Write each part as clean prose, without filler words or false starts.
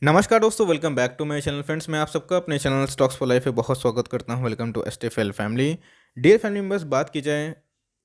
नमस्कार दोस्तों, welcome back to my channel friends. मैं आप सबका अपने चैनल स्टॉक्स फॉर लाइफ पे बहुत स्वागत करता हूं। Welcome to STFL family. Dear family members, बात की जाए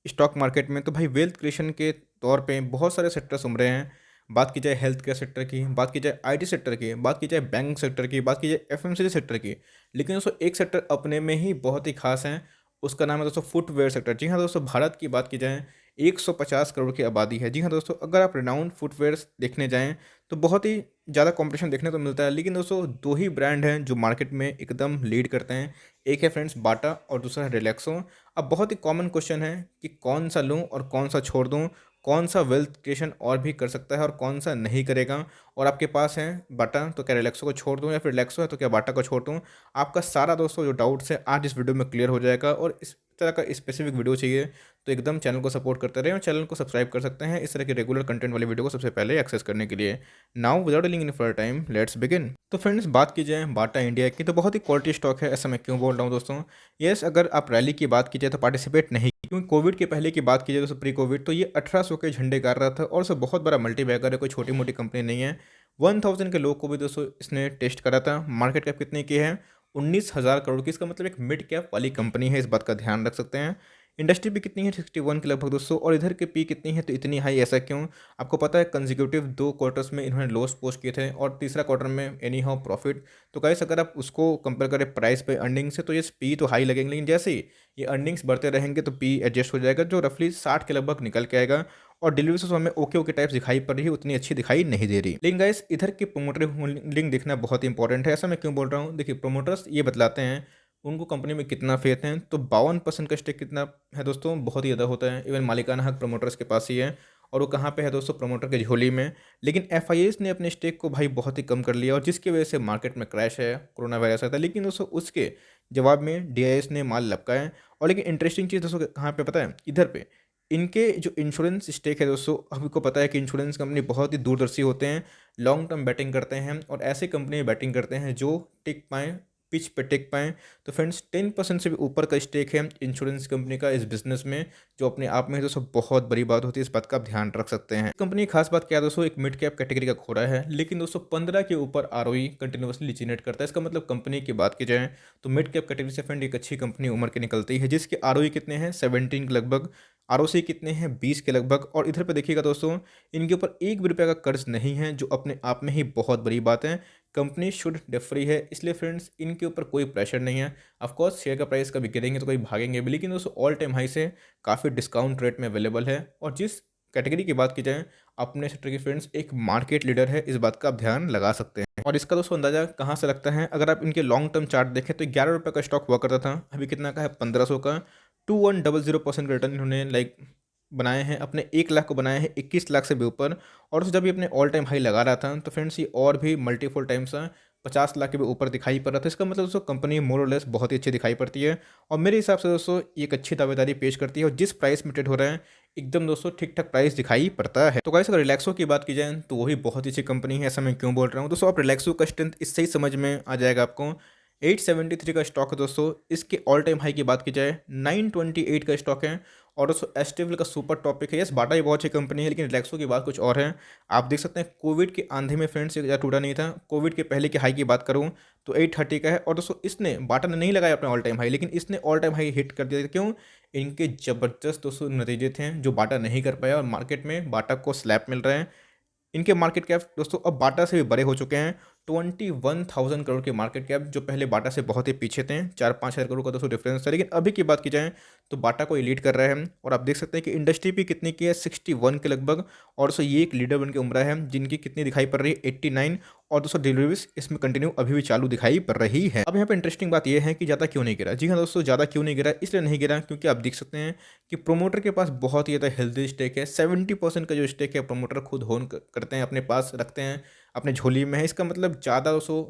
स्टॉक मार्केट में तो भाई वेल्थ क्रिएशन के तौर पे बहुत सारे सेक्टर्स उभरे हैं। बात की जाए हेल्थ केयर सेक्टर की, बात की जाए आईटी सेक्टर की, बात की जाए बैंक सेक्टर की, बात की जाए एफएमसीजी सेक्टर की। लेकिन दोस्तों एक सेक्टर अपने में ही बहुत ही खास है, उसका नाम है दोस्तों फुटवेयर सेक्टर। जी हाँ दोस्तों, भारत की बात की जाए 150 करोड़ की आबादी है। जी हाँ दोस्तों, अगर आप रिनाउंड फुटवेयर्स देखने जाएं तो बहुत ही ज़्यादा कंपटीशन देखने को मिलता है। लेकिन दोस्तों दो ही ब्रांड हैं जो मार्केट में एकदम लीड करते हैं। एक है फ्रेंड्स बाटा और दूसरा है रिलैक्सो। अब बहुत ही कॉमन क्वेश्चन है कि कौन सा लूं और कौन सा छोड़ दूं, कौन सा वेल्थ क्रिएशन और भी कर सकता है और कौन सा नहीं करेगा। और आपके पास है बाटा तो क्या रिलैक्सो को छोड़ दूं, या फिर रिलैक्सो है तो क्या बाटा को छोड़ दूं। आपका सारा दोस्तों जो डाउट्स है आज इस वीडियो में क्लियर हो जाएगा। और इस तरह का स्पेसिफिक वीडियो चाहिए तो एकदम चैनल को सपोर्ट करते रहें और चैनल को सब्सक्राइब कर सकते हैं इस तरह के रेगुलर कंटेंट वाली वीडियो को सबसे पहले एक्सेस करने के लिए। Now without dealing in for time let's begin. तो फ्रेंड्स बात की जाए बाटा इंडिया की तो बहुत ही क्वालिटी स्टॉक है। ऐसा मैं क्यों बोल रहा हूँ दोस्तों? यस, अगर आप रैली की बात की जाए तो पार्टिसिपेट नहीं की, क्योंकि कोविड के पहले की बात की जाए दोस्तों, प्री कोविड, तो ये 1800 के झंडे गाड़ रहा था। और सो बहुत बड़ा मल्टी बैगर है, कोई छोटी मोटी कंपनी नहीं है। 1000 के लोग को भी दोस्तों इसने टेस्ट करा था। मार्केट कैप कितने की है? 19,000 करोड़ की। इसका मतलब एक मिड कैप वाली कंपनी है, इस बात का ध्यान रख सकते हैं। इंडस्ट्री भी कितनी है? 61 के लगभग दोस्तों। और इधर के पी कितनी है? तो इतनी हाई। ऐसा क्यों? आपको पता है कंसेक्यूटिव 2 क्वार्टर्स में इन्होंने लॉस पोस्ट किए थे और तीसरा क्वार्टर में एनी हाउ प्रॉफिट। तो गाइस अगर आप उसको कंपेयर करें प्राइस पे अर्निंग से तो ये पी तो हाई लगेंगे, लेकिन जैसे ही ये अर्निंग्स बढ़ते रहेंगे तो पी एडजस्ट हो जाएगा, जो रफली 60 के लगभग निकल के आएगा। और डिलीवरी से हमें ओके ओके टाइप्स दिखाई पड़ रही है, उतनी अच्छी दिखाई नहीं दे रही। लेकिन गाइस इधर की प्रोमोटर होल्डिंग देखना बहुत इंपॉर्टेंट है। ऐसा मैं क्यों बोल रहा हूँ? देखिए, प्रोमोटर्स ये बतलाते हैं उनको कंपनी में कितना फेथ है। तो 52% का स्टेक कितना है दोस्तों? बहुत ही ज़्यादा होता है। इवन मालिकाना हक प्रमोटर्स के पास ही है। और वो कहाँ पे है दोस्तों? प्रमोटर के झोली में। लेकिन एफ ने अपने स्टेक को भाई बहुत ही कम कर लिया, और जिसकी वजह से मार्केट में क्रैश है, कोरोना वायरस आया था। लेकिन दोस्तों उसके जवाब में डी ने माल लपका है। और लेकिन इंटरेस्टिंग चीज़ दोस्तों कहाँ पे पता है? इधर पे इनके जो इंश्योरेंस स्टेक है दोस्तों, आपको पता है कि इंश्योरेंस कंपनी बहुत ही दूरदर्शी होते हैं, लॉन्ग टर्म बैटिंग करते हैं और ऐसी कंपनी में बैटिंग करते हैं जो टिक पाएँ, पिच पे टिक पाएँ। तो फ्रेंड्स 10% से भी ऊपर का स्टेक है इंश्योरेंस कंपनी का इस बिजनेस में, जो अपने आप में दोस्तों बहुत बड़ी बात होती है। इस बात का आप ध्यान रख सकते हैं। कंपनी की खास बात क्या है दोस्तों? एक मिड कैप कैटेगरी का घोड़ा है, लेकिन दोस्तों 15 के ऊपर आरओई कंटिन्यूसली जनरेट करता है। इसका मतलब कंपनी की बात की जाए तो मिड कैप कैटेगरी से फ्रेंड एक अच्छी कंपनी उमर के निकलती है, जिसके आरओई कितने हैं? 17 के लगभग। आरओसी कितने हैं? 20 के लगभग। और इधर पे देखिएगा दोस्तों, इनके ऊपर एक भी रुपये का कर्ज नहीं है, जो अपने आप में ही बहुत बड़ी बात है। कंपनी शुड डेट फ्री है, इसलिए फ्रेंड्स इनके ऊपर कोई प्रेशर नहीं है। ऑफकोर्स शेयर का प्राइस कभी गिरेंगे तो कभी भागेंगे भी, लेकिन दोस्तों ऑल टाइम हाई से काफ़ी डिस्काउंट रेट में अवेलेबल है। और जिस कैटेगरी की बात की जाए अपने सेक्टर की, फ्रेंड्स एक मार्केट लीडर है, इस बात का आप ध्यान लगा सकते हैं। और इसका दोस्तों अंदाजा कहाँ से लगता है? अगर आप इनके लॉन्ग टर्म चार्ट देखें तो 11 रुपये का स्टॉक हुआ करता था, अभी कितना का है? 1500 का। 2100% का रिटर्न इन्होंने बनाए हैं। अपने 1 लाख को बनाए हैं 21 लाख से भी ऊपर। और जब ये अपने ऑल टाइम हाई लगा रहा था तो फ्रेंड्स ये और भी मल्टीपल टाइम्स 50 लाख के भी ऊपर दिखाई पड़ रहा था। इसका मतलब दोस्तों कंपनी मोर और लेस बहुत ही अच्छी दिखाई पड़ती है। और मेरे हिसाब से दोस्तों ये एक अच्छी दावेदारी पेश करती है, और जिस प्राइस में ट्रेड हो रहा है एकदम दोस्तों ठीक ठाक प्राइस दिखाई पड़ता है। तो गाइस अगर रिलैक्सो की बात की जाए तो वही बहुत ही अच्छी कंपनी है। ऐसा मैं क्यों बोल रहा हूँ दोस्तों? आप रिलैक्सो का स्ट्रेंथ इससे ही समझ में आ जाएगा आपको। 873 का स्टॉक है दोस्तों। इसके ऑल टाइम हाई की बात की जाए 928 का स्टॉक है। और दोस्तों एस्टेबल का सुपर टॉपिक है। यस, बाटा ही बहुत अच्छी कंपनी है, लेकिन रिलैक्सो की बात कुछ और है। आप देख सकते हैं कोविड के आंधे में फ्रेंड्स ज़्यादा टूटा नहीं था। कोविड के पहले की हाई की बात करूं तो 830 का है। और दोस्तों इसने बाटा ने नहीं लगाया अपना ऑल टाइम हाई, लेकिन इसने ऑल टाइम हाई हिट कर दिया था। क्यों? इनके ज़बरदस्त दोस्तों नतीजे थे जो बाटा नहीं कर पाया, और मार्केट में बाटा को स्लैप मिल रहा है। इनके मार्केट कैप दोस्तों अब बाटा से भी बड़े हो चुके हैं। 21,000 करोड़ के मार्केट कैप, जो पहले बाटा से बहुत ही पीछे थे। 4-5 हज़ार करोड़ का दोस्तों डिफरेंस था। लेकिन अभी की बात की जाए तो बाटा को लीड कर रहा है। और आप देख सकते हैं कि इंडस्ट्री भी कितनी की है? 61 के लगभग। और दोस्तों ये एक लीडर बन के उभरा है, जिनकी कितनी दिखाई पड़ रही है? 89। और दोस्तों डिलीवरीज इसमें कंटिन्यू अभी भी चालू दिखाई पड़ रही है। अब यहाँ पे इंटरेस्टिंग बात यह है कि ज़्यादा क्यों नहीं गिरा। जी हाँ दोस्तों, ज़्यादा क्यों नहीं गिरा? इसलिए नहीं गिरा क्योंकि आप देख सकते हैं कि प्रोमोटर के पास बहुत ही ज़्यादा हेल्दी स्टेक है। 70% का जो स्टेक है प्रोमोटर खुद होन करते हैं, अपने पास रखते हैं, अपने झोली में है। इसका मतलब ज़्यादा दोस्तों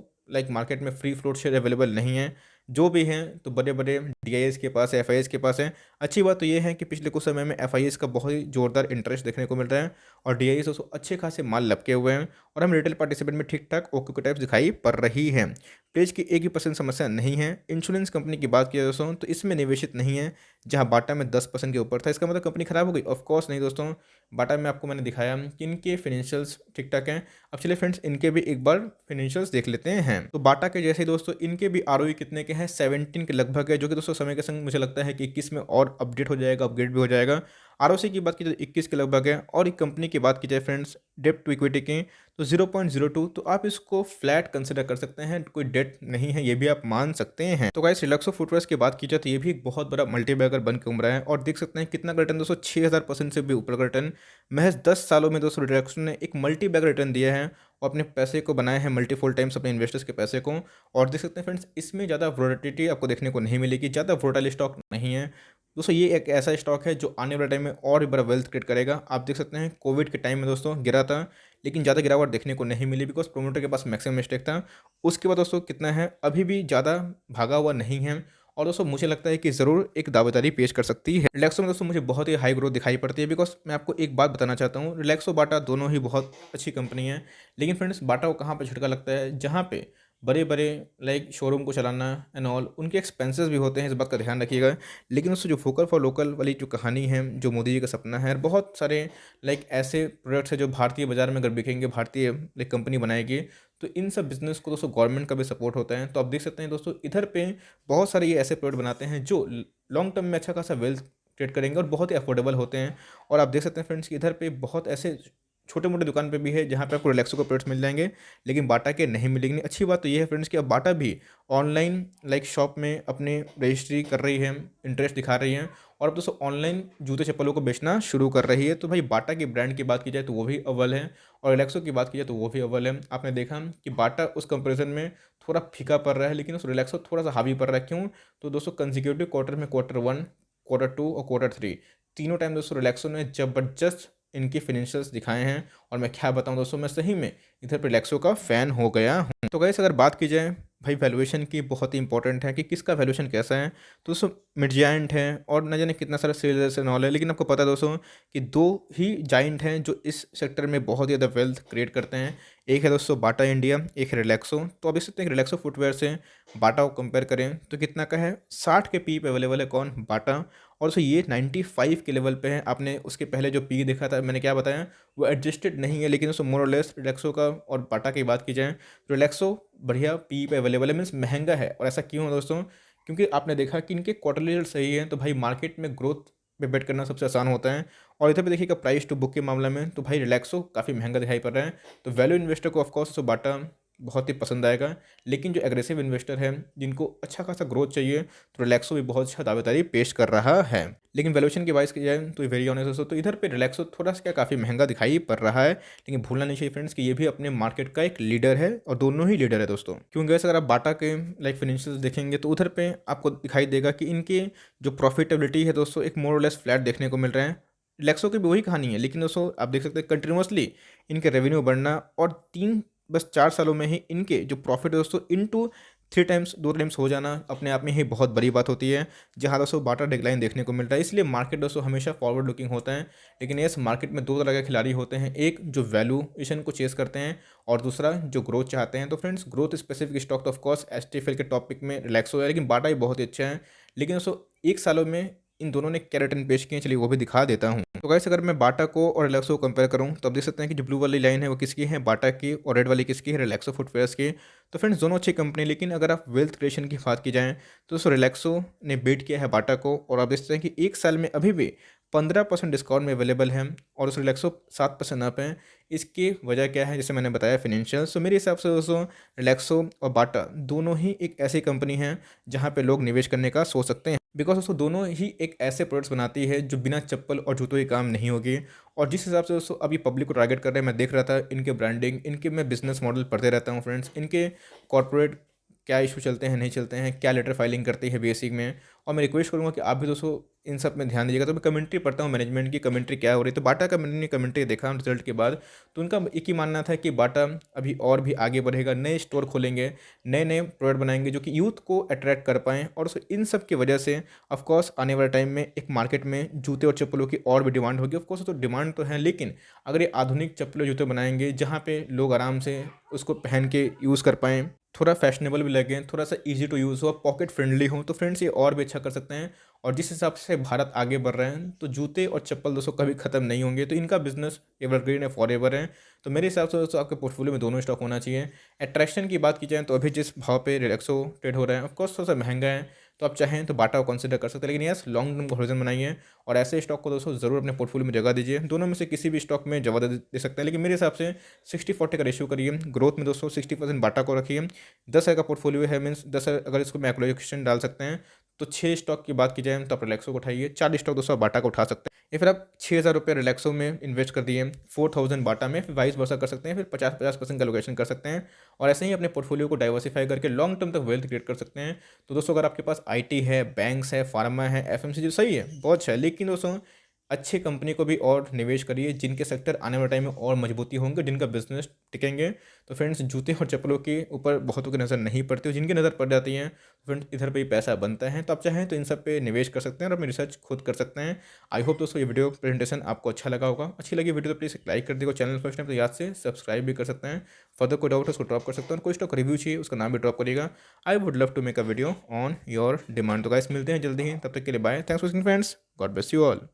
मार्केट में फ्री फ्लोट शेयर अवेलेबल नहीं है। जो भी हैं तो बड़े बड़े डीआईएस के पास है, एफआईएस के पास है। अच्छी बात तो ये है कि पिछले कुछ समय में एफआईएस का बहुत ही जोरदार इंटरेस्ट देखने को मिल रहा है और डीआईएस उसको अच्छे खासे माल लपके हुए हैं और हम रिटेल पार्टिसिपेंट में ठीक ठाक ओके टाइप्स दिखाई पड़ रही है। पेज की एक ही परसेंट समस्या नहीं है। इंश्योरेंस कंपनी की बात की जाए दोस्तों तो इसमें निवेशित नहीं है, जहां बाटा में 10% के ऊपर था। इसका मतलब कंपनी खराब हो गई? ऑफ कोर्स नहीं दोस्तों। बाटा में आपको मैंने दिखाया कि इनके फाइनेंशियल्स ठीक ठाक हैं। अब चलिए फ्रेंड्स इनके भी एक बार फाइनेंशियल्स देख लेते हैं। तो बाटा के जैसे ही दोस्तों इनके भी आरओई कितने के हैं, 17 के लगभग है, जो कि दोस्तों समय के संग मुझे लगता है कि 21 में और अपडेट हो जाएगा, अपग्रेड भी हो जाएगा। आरओसी की बात की जाए 21 के लगभग है और एक कंपनी की बात की जाए फ्रेंड्स डेट टू इक्विटी की तो 0.02, तो आप इसको फ्लैट कंसिडर कर सकते हैं, कोई डेट नहीं है, ये भी आप मान सकते हैं। तो गाइस रिलैक्सो फुटवेयर्स की बात की जाए तो ये भी एक बहुत बड़ा मल्टीबैगर बन के उभरा है और देख सकते हैं कितना रिटर्न दोस्तों, 6000% से भी ऊपर का रिटर्न महज 10 सालों में दोस्तों रिलैक्सो ने एक मल्टीबैगर रिटर्न दिया है और अपने पैसे को बनाए हैं मल्टीफोल टाइम्स अपने इन्वेस्टर्स के पैसे को। और देख सकते हैं फ्रेंड्स इसमें ज़्यादा वोलेटिलिटी आपको देखने को नहीं मिलेगी, ज़्यादा वोलेटाइल स्टॉक नहीं है दोस्तों। ये एक ऐसा स्टॉक है जो आने वाले टाइम में और भी बड़ा वेल्थ क्रिएट करेगा। आप देख सकते हैं कोविड के टाइम में दोस्तों गिरा था, लेकिन ज़्यादा गिरावट देखने को नहीं मिली बिकॉज प्रोमोटर के पास मैक्सिमम स्टेक था। उसके बाद दोस्तों कितना है, अभी भी ज़्यादा भागा हुआ नहीं है और दोस्तों मुझे लगता है कि ज़रूर एक दावेदारी पेश कर सकती है। रिलैक्सो में दोस्तों मुझे बहुत ही हाई ग्रोथ दिखाई पड़ती है बिकॉज मैं आपको एक बात बताना चाहता हूँ, रिलैक्सो बाटा दोनों ही बहुत अच्छी कंपनी है। लेकिन फ्रेंड्स बाटा को कहाँ पर झटका लगता है, जहाँ पे बड़े बड़े लाइक शोरूम को चलाना एंड ऑल उनके एक्सपेंसेस भी होते हैं, इस बात का ध्यान रखिएगा। लेकिन उससे जो फोकल फॉर लोकल वाली जो कहानी है, जो मोदी जी का सपना है, बहुत सारे लाइक ऐसे प्रोडक्ट्स हैं जो भारतीय बाजार में अगर बिकेंगे, भारतीय लाइक कंपनी बनाएगी, तो इन सब बिजनेस को दोस्तों गवर्नमेंट का भी सपोर्ट होता है। तो आप देख सकते हैं दोस्तों इधर पे बहुत सारे ये ऐसे प्रोडक्ट बनाते हैं जो लॉन्ग टर्म में अच्छा खासा वेल्थ क्रिएट करेंगे और बहुत ही अफोर्डेबल होते हैं। और आप देख सकते हैं फ्रेंड्स कि इधर पे बहुत ऐसे छोटे मोटे दुकान पे भी है जहाँ पे आपको रिलैक्सो के प्रोडक्ट्स मिल जाएंगे, लेकिन बाटा के नहीं मिलेंगे। अच्छी बात तो ये है फ्रेंड्स कि अब बाटा भी ऑनलाइन लाइक शॉप में अपने रजिस्ट्री कर रही है, इंटरेस्ट दिखा रही है और अब दोस्तों ऑनलाइन जूते चप्पलों को बेचना शुरू कर रही है। तो भाई बाटा की ब्रांड की बात की जाए तो वो भी अव्वल है और रिलैक्सो की बात की जाए तो वो भी अव्वल है। आपने देखा कि बाटा उस कंपेरिजन में थोड़ा फीका पड़ रहा है, लेकिन उस रिलैक्सो थोड़ा सा हावी पड़ रहा है। क्यों? तो दोस्तों कंजिक्यूटिव क्वार्टर में Q1, Q2 और Q3 तीनों टाइम दोस्तों रिलैक्सो ने जबरदस्त इनकी फिनेंशियल्स दिखाए हैं और मैं क्या बताऊं दोस्तों, मैं सही में इधर पे रिलैक्सो का फ़ैन हो गया हूं। तो गाइस अगर बात की जाए भाई वैल्यूएशन की, बहुत ही इंपॉर्टेंट है कि किसका वैल्यूएशन कैसा है। तो दोस्तों मिड जायंट है और न जाने कितना सारा सेल्स एंड ऑल है, लेकिन आपको पता है दोस्तों कि दो ही जाइंट हैं जो इस सेक्टर में बहुत ही ज़्यादा वेल्थ क्रिएट करते हैं। एक है दोस्तों बाटा इंडिया, एक है रिलैक्सो। तो आप देख सकते हैं रिलैक्सो फुटवेयर से बाटा को कंपेयर करें तो कितना का है, 60 के पी पे अवेलेबल है कौन, बाटा। और सो ये 95 के लेवल पे है। आपने उसके पहले जो पी देखा था, मैंने क्या बताया, वो एडजस्टेड नहीं है, लेकिन उसको मोर और लेस रिलैक्सो का और बाटा की बात की जाए तो रिलैक्सो बढ़िया पी पे अवेलेबल है, मीन्स महंगा है। और ऐसा क्यों है दोस्तों? क्योंकि आपने देखा कि इनके क्वार्टरली रिजल्ट सही है, तो भाई मार्केट में ग्रोथ पे बेट करना सबसे आसान होता है। और इधर पे देखिएगा प्राइस टू बुक के मामले में तो भाई रिलैक्सो काफ़ी महंगा दिखाई पड़ रहा है। तो वैल्यू इन्वेस्टर को ऑफकोर्स तो बाटा बहुत ही पसंद आएगा, लेकिन जो एग्रेसिव इन्वेस्टर है जिनको अच्छा खासा ग्रोथ चाहिए तो रिलैक्सो भी बहुत अच्छा दावेदारी पेश कर रहा है। लेकिन वैल्यूएशन की बात की जाए तो वेरी ऑनेस्ट दोस्तों, तो इधर पे रिलैक्सो थोड़ा सा क्या काफ़ी महंगा दिखाई पड़ रहा है। लेकिन भूलना नहीं चाहिए फ्रेंड्स कि ये भी अपने मार्केट का एक लीडर है और दोनों ही लीडर है दोस्तों। क्योंकि वैसे अगर आप बाटा के लाइक फाइनेंशियल देखेंगे तो उधर पे आपको दिखाई देगा कि इनके जो प्रॉफिटेबिलिटी है दोस्तों एक मोर और लेस फ्लैट देखने को मिल रहे हैं। रिलैक्सो की भी वही कहानी है, लेकिन दोस्तों आप देख सकते हैं कंटिन्यूसली इनके रेवेन्यू बढ़ना और बस 4 सालों में ही इनके जो प्रॉफिट है दोस्तों इनटू 3 टाइम्स 2 टाइम्स हो जाना अपने आप में ही बहुत बड़ी बात होती है। जहाँ दोस्तों बाटा डिक्लाइन देखने को मिलता है, इसलिए मार्केट दोस्तों हमेशा फॉरवर्ड लुकिंग होता है। लेकिन इस मार्केट में दो तरह के खिलाड़ी होते हैं, एक जो वैल्यूएशन को चेस करते हैं और दूसरा जो ग्रोथ चाहते हैं। तो फ्रेंड्स ग्रोथ स्पेसिफिक स्टॉक तो ऑफकोर्स एसटीएफएल के टॉपिक में रिलैक्सो है, लेकिन बाटा भी बहुत ही अच्छा है। लेकिन दोस्तों 1 सालों में इन दोनों ने क्या रिटर्न पेश किए, चलिए वो भी दिखा देता हूँ। तो गाइस अगर मैं बाटा को और रिलैक्सो को कंपेयर करूँ तो आप देख सकते हैं कि जो ब्लू वाली लाइन है वो किसकी है, बाटा की, और रेड वाली किसकी है, रिलैक्सो फुटवेयर्स की। तो फ्रेंड्स दोनों अच्छी कंपनी, लेकिन अगर आप वेल्थ क्रिएशन की बात की जाए तो दोस्तों रिलैक्सो ने बीट किया है बाटा को और आप देख सकते हैं कि 1 साल में अभी भी 15% डिस्काउंट में अवेलेबल है और उस रिलैक्सो 7% अप है। इसकी वजह क्या है, जैसे मैंने बताया फिनेंशियल। सो मेरे हिसाब से दोस्तों रिलैक्सो और बाटा दोनों ही एक ऐसी कंपनी है जहाँ पे लोग निवेश करने का सोच सकते हैं, बिकॉज दोस्तों दोनों ही एक ऐसे प्रोडक्ट्स बनाती है जो बिना चप्पल और जूतों के काम नहीं होगी। और जिस हिसाब से दोस्तों अभी पब्लिक को टारगेट कर रहे हैं, मैं देख रहा था इनके ब्रांडिंग, इनके मैं बिजनेस मॉडल पढ़ते रहता हूँ फ्रेंड्स, इनके कॉर्पोरेट क्या इशू चलते हैं, नहीं चलते हैं, क्या लेटर फाइलिंग करती है बेसिक में। और मैं रिक्वेस्ट करूँगा कि आप भी दोस्तों इन सब में ध्यान दीजिएगा। तो मैं कमेंट्री पढ़ता हूँ मैनेजमेंट की कमेंट्री क्या हो रही है। तो बाटा का मैंने कमेंट्री देखा रिजल्ट के बाद, तो उनका एक ही मानना था कि बाटा अभी और भी आगे बढ़ेगा, नए स्टोर खोलेंगे, नए नए प्रोडक्ट बनाएंगे जो कि यूथ को अट्रैक्ट कर पाएँ। और इन सब की वजह से ऑफकोर्स आने वाले टाइम में एक मार्केट में जूते और चप्पलों की और भी डिमांड होगी। ऑफकोर्स तो डिमांड तो है, लेकिन अगर ये आधुनिक चप्पलें जूते बनाएंगे जहाँ पे लोग आराम से उसको पहन के यूज़ कर पाएँ, थोड़ा फैशनेबल भी लगे, थोड़ा सा ईजी टू यूज़ हो, पॉकेट फ्रेंडली हो, तो फ्रेंड्स ये और भी अच्छा कर सकते हैं। और जिस हिसाब से भारत आगे बढ़ रहे हैं, तो जूते और चप्पल दोस्तों कभी ख़त्म नहीं होंगे। तो इनका बिजनेस एवरग्रीन है, फॉर एवर है। तो मेरे हिसाब से दोस्तों आपके पोर्टफोलियो में दोनों स्टॉक होना चाहिए। अट्रैक्शन की बात की जाए तो अभी जिस भाव पे रिलैक्सो ट्रेड हो रहा है, ऑफकोर्स थोड़ा सा महंगा है, तो आप चाहें तो बाटा को कंसिडर कर सकते हैं। लेकिन यस, लॉन्ग टर्म का होरिजन बनाइए और ऐसे स्टॉक को दोस्तों ज़रूर अपने पोर्टफोलियो में जगह दीजिए। दोनों में से किसी भी स्टॉक में जगह दे सकते हैं, लेकिन मेरे हिसाब से 60-40 का रेशियो करिए। ग्रोथ में दोस्तों 60% बाटा को रखिए। 10 का पोर्टफोलियो है, मीन्स 10 अगर इसको मैं एलोकेशन डाल सकते हैं, तो 6 स्टॉक की बात की जाए तो आप रिलैक्सो को उठाइए, 4 स्टॉक दोस्तों आप बाटा को उठा सकते हैं। या फिर आप 6,000 रुपये रिलैक्सो में इन्वेस्ट कर दिए, 4,000 बाटा में, फिर 22% कर सकते हैं, फिर 50% का एलोकेशन कर सकते हैं। और ऐसे ही अपने पोर्टफोलियो को डाइवर्सिफाई करके लॉन्ग टर्म तक वेल्थ क्रिएट कर सकते हैं। तो दोस्तों अगर आपके पास आईटी है, बैंक्स है, फार्मा है, एफएमसीजी, सही है, बहुत अच्छा है, लेकिन दोस्तों अच्छी कंपनी को भी और निवेश करिए जिनके सेक्टर आने वाले टाइम में और मजबूती होंगे, जिनका बिजनेस टिकेंगे। तो फ्रेंड्स जूते और चप्पलों के ऊपर बहुतों की नज़र नहीं पड़ती, जिनकी नज़र पड़ जाती है फ्रेंड्स इधर पे ही पैसा बनता है। तो आप चाहें तो इन सब पे निवेश कर सकते हैं और अपनी रिसर्च खुद कर सकते हैं। आई होप दोस्तों ये वीडियो प्रेजेंटेशन आपको अच्छा लगा होगा। अच्छी लगी वीडियो तो प्लीज़ लाइक कर दीजिएगा, चैनल फर्स्ट टाइम तो याद से सब्सक्राइब भी कर सकते हैं। फर्दर कोई डाउट है उसको ड्रॉप कर सकते हैं, और कोई स्टॉक रिव्यू चाहिए उसका नाम भी ड्रॉप करिएगा। I would love to make a video on your demand. तो गाइस मिलते हैं जल्दी ही, तब तक के लिए bye, thanks for watching friends, God bless you all.